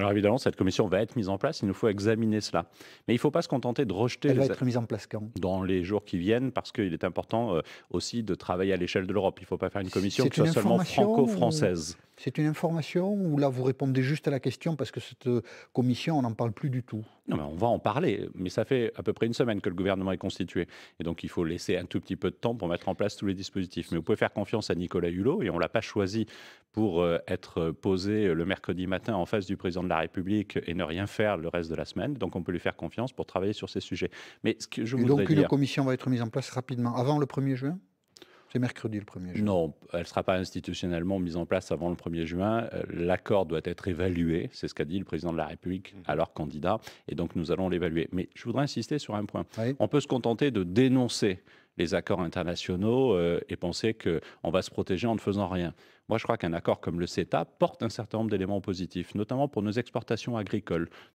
Alors évidemment, cette commission va être mise en place, il nous faut examiner cela. Mais il ne faut pas se contenter de rejeter Elle va être mise en place quand? dans les jours qui viennent, parce qu'il est important aussi de travailler à l'échelle de l'Europe. Il ne faut pas faire une commission qui C'est soit une seulement information ou franco-française. là vous répondez juste à la question parce que cette, commission on n'en parle plus du tout? Non, mais on va en parler, mais ça fait à peu près une semaine que le gouvernement est constitué. Et donc, il faut laisser un tout petit peu de temps pour mettre en place tous les dispositifs. Mais vous pouvez faire confiance à Nicolas Hulot, et on ne l'a pas choisi pour être posé le mercredi matin en face du président de la République et ne rien faire le reste de la semaine. Donc, on peut lui faire confiance pour travailler sur ces sujets. Mais ce que je Et voudrais donc une dire, commission va être mise en place rapidement, avant le 1er juin? C'est mercredi le 1er juin. non, elle ne sera pas institutionnellement mise en place avant le 1er juin. L'accord doit être évalué, c'est ce qu'a dit le président de la République alors candidat, et donc nous allons l'évaluer. Mais je voudrais insister sur un point. Oui. On peut se contenter de dénoncer les accords internationaux et penser qu'on va se protéger en ne faisant rien. Moi, je crois qu'un accord comme le CETA porte un certain nombre d'éléments positifs, notamment pour nos exportations agricoles.